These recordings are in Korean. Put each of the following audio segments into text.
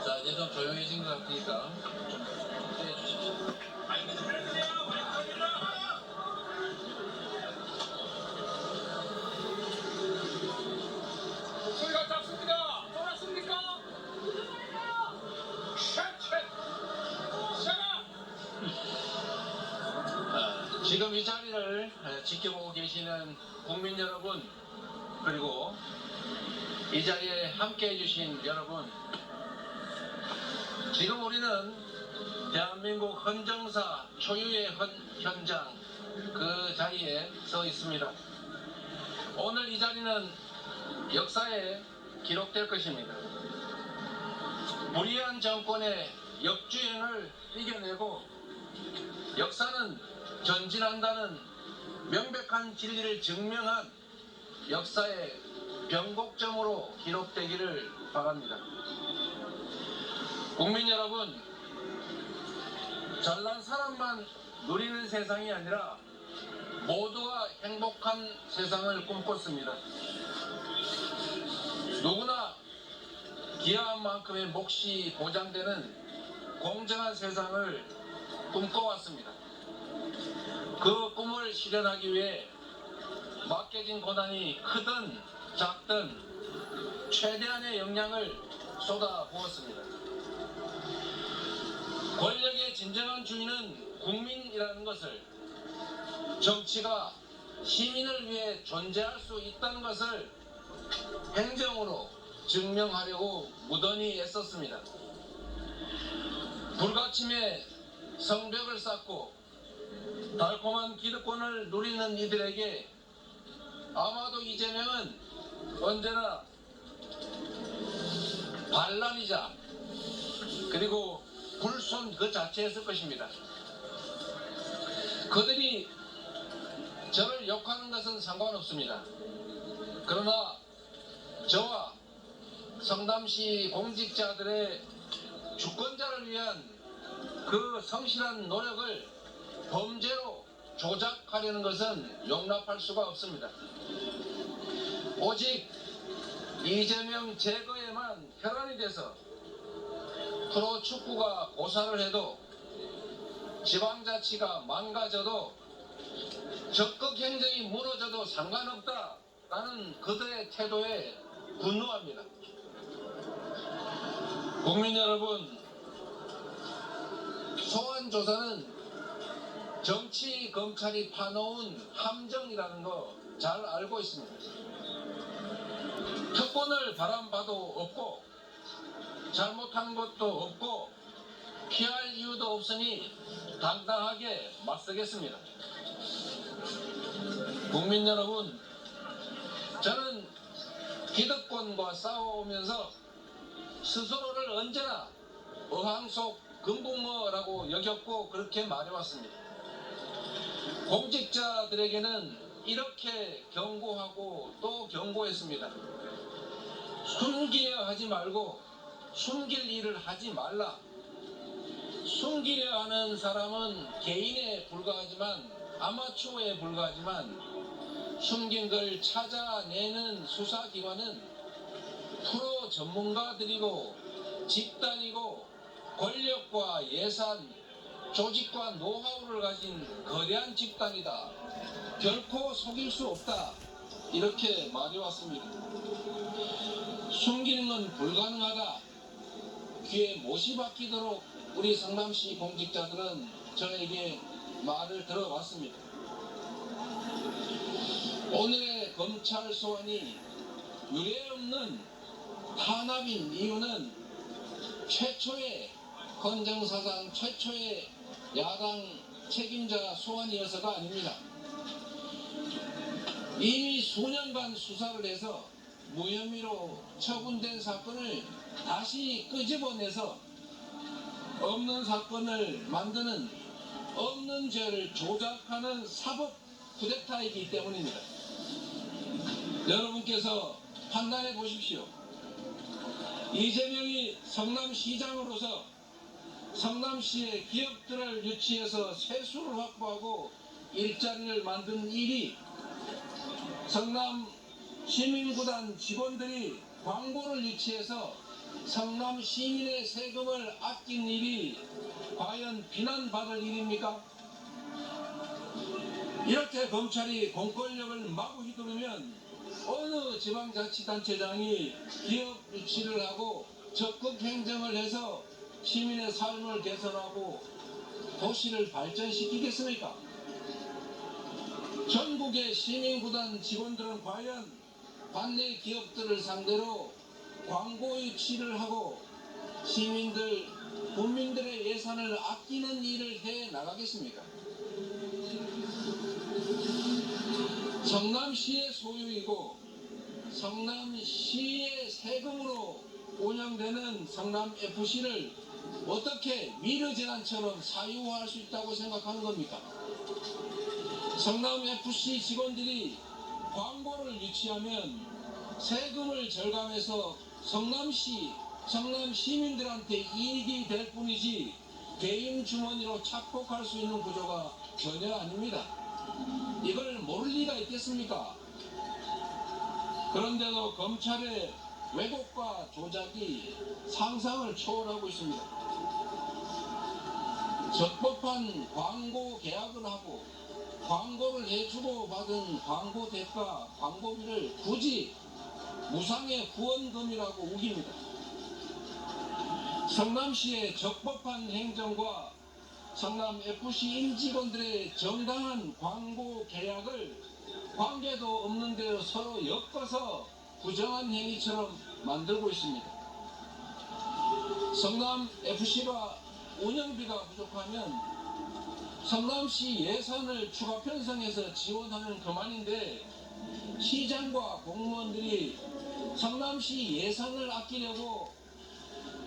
자, 이제 좀 조용해진 것 같으니까 좀 기대해 주십시오. 목소리가 작습니다. 돌았습니까? 지금 이 자리를 지켜보고 계시는 국민 여러분, 그리고 이 자리에 함께 해주신 여러분, 지금 우리는 대한민국 헌정사 초유의 현장 그 자리에 서 있습니다. 오늘 이 자리는 역사에 기록될 것입니다. 무리한 정권의 역주행을 이겨내고 역사는 전진한다는 명백한 진리를 증명한 역사의 변곡점으로 기록되기를 바랍니다. 국민 여러분, 잘난 사람만 누리는 세상이 아니라 모두가 행복한 세상을 꿈꿨습니다. 누구나 기여한 만큼의 몫이 보장되는 공정한 세상을 꿈꿔왔습니다. 그 꿈을 실현하기 위해 맡겨진 고난이 크든 작든 최대한의 역량을 쏟아부었습니다. 권력의 진정한 주인은 국민이라는 것을, 정치가 시민을 위해 존재할 수 있다는 것을 행정으로 증명하려고 무던히 애썼습니다. 불가침에 성벽을 쌓고 달콤한 기득권을 누리는 이들에게 아마도 이재명은 언제나 반란이자 그리고 불손 그 자체였을 것입니다. 그들이 저를 욕하는 것은 상관없습니다. 그러나 저와 성남시 공직자들의 주권자를 위한 그 성실한 노력을 범죄로 조작하려는 것은 용납할 수가 없습니다. 오직 이재명 제거에만 혈안이 돼서 프로축구가 고사를 해도, 지방자치가 망가져도, 적극 행정이 무너져도 상관없다라는 그들의 태도에 분노합니다. 국민 여러분, 소환조사는 정치 검찰이 파놓은 함정이라는 거 잘 알고 있습니다. 특권을 바람봐도 없고 잘못한 것도 없고 피할 이유도 없으니 당당하게 맞서겠습니다. 국민 여러분, 저는 기득권과 싸워오면서 스스로를 언제나 어항 속 금붕어라고 여겼고 그렇게 말해왔습니다. 공직자들에게는 이렇게 경고하고 또 경고했습니다. 숨기려 하지 말고 숨길 일을 하지 말라. 숨기려 하는 사람은 개인에 불과하지만, 아마추어에 불과하지만, 숨긴 걸 찾아내는 수사기관은 프로 전문가들이고 집단이고 권력과 예산, 조직과 노하우를 가진 거대한 집단이다. 결코 속일 수 없다. 이렇게 말해왔습니다. 숨기는 건 불가능하다. 귀에 못이 박히도록 우리 성남시 공직자들은 저에게 말을 들어왔습니다. 오늘의 검찰 소환이 유례없는 탄압인 이유는 최초의 헌정사상 최초의 야당 책임자 소환이어서가 아닙니다. 이미 수년간 수사를 해서 무혐의로 처분된 사건을 다시 끄집어내서 없는 사건을 만드는, 없는 없는 죄를 조작하는 사법 쿠데타이기 때문입니다. 여러분께서 판단해 보십시오. 이재명이 성남시장으로서 성남시의 기업들을 유치해서 세수를 확보하고 일자리를 만든 일이, 성남 시민구단 직원들이 광고를 유치해서 성남 시민의 세금을 아낀 일이 과연 비난받을 일입니까? 이렇게 검찰이 공권력을 마구 휘두르면 어느 지방자치단체장이 기업 유치를 하고 적극 행정을 해서 시민의 삶을 개선하고 도시를 발전시키겠습니까? 전국의 시민구단 직원들은 과연 관내 기업들을 상대로 광고 유치를 하고 시민들, 국민들의 예산을 아끼는 일을 해 나가겠습니까? 성남시의 소유이고 성남시의 세금으로 운영되는 성남FC를 어떻게 미르재단처럼 사유화할 수 있다고 생각하는 겁니까? 성남FC 직원들이 광고를 유치하면 세금을 절감해서 성남시, 성남 시민들한테 이익이 될 뿐이지 개인 주머니로 착복할 수 있는 구조가 전혀 아닙니다. 이걸 모를 리가 있겠습니까? 그런데도 검찰의 왜곡과 조작이 상상을 초월하고 있습니다. 적법한 광고 계약을 하고 광고를 해주고 받은 광고 대가, 광고비를 굳이 무상의 후원금이라고 우깁니다. 성남시의 적법한 행정과 성남FC 임직원들의 정당한 광고 계약을 관계도 없는 데 서로 엮어서 부정한 행위처럼 만들고 있습니다. 성남FC가 운영비가 부족하면 성남시 예산을 추가 편성해서 지원하면 그만인데 시장과 공무원들이 성남시 예산을 아끼려고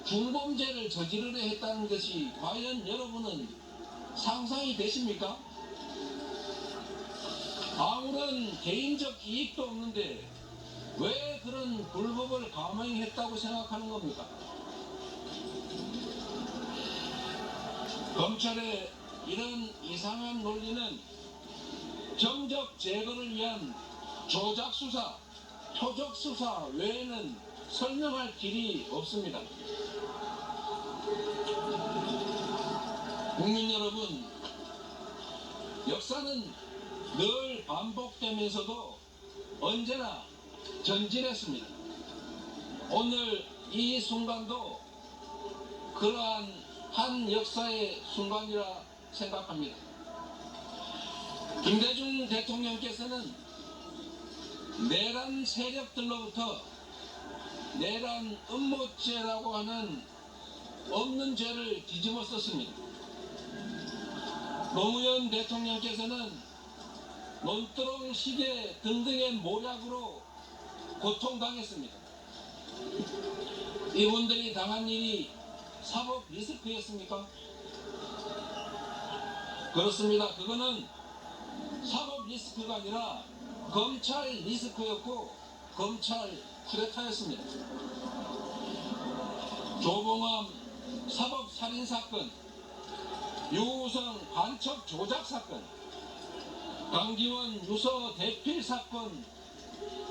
중범죄를 저지르려 했다는 것이 과연 여러분은 상상이 되십니까? 아무런 개인적 이익도 없는데 왜 그런 불법을 감행했다고 생각하는 겁니까? 검찰의 이런 이상한 논리는 정적 제거를 위한 조작 수사, 표적 수사 외에는 설명할 길이 없습니다. 국민 여러분, 역사는 늘 반복되면서도 언제나 전진했습니다. 오늘 이 순간도 그러한 한 역사의 순간이라 생각합니다. 김대중 대통령께서는 내란 세력들로부터 내란 음모죄라고 하는 없는 죄를 뒤집어 썼습니다. 노무현 대통령께서는 논두렁 시계 등등의 모략으로 고통당했습니다. 이분들이 당한 일이 사법 리스크였습니까? 그렇습니다. 그거는 사법 리스크가 아니라 검찰 리스크였고 검찰 쿠데타였습니다. 조봉암 사법살인사건, 유우성 간첩 조작사건, 강기원 유서 대필 사건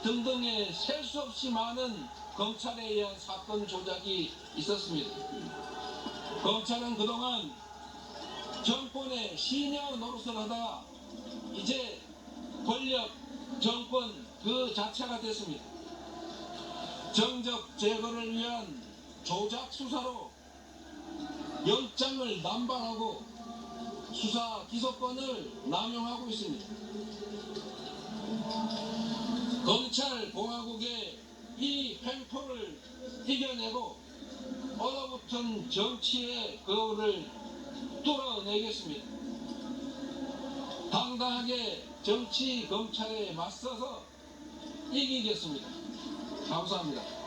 등등의 셀 수 없이 많은 검찰에 의한 사건 조작이 있었습니다. 검찰은 그동안 정권의 시녀 노릇을 하다가 이제 권력, 정권 그 자체가 됐습니다. 정적 제거를 위한 조작 수사로 영장을 남발하고 수사 기소권을 남용하고 있습니다. 검찰 공화국의 이 횡포를 이겨내고 얼어붙은 정치의 거울을 뚫어내겠습니다. 당당하게 정치 검찰에 맞서서 이기겠습니다. 감사합니다.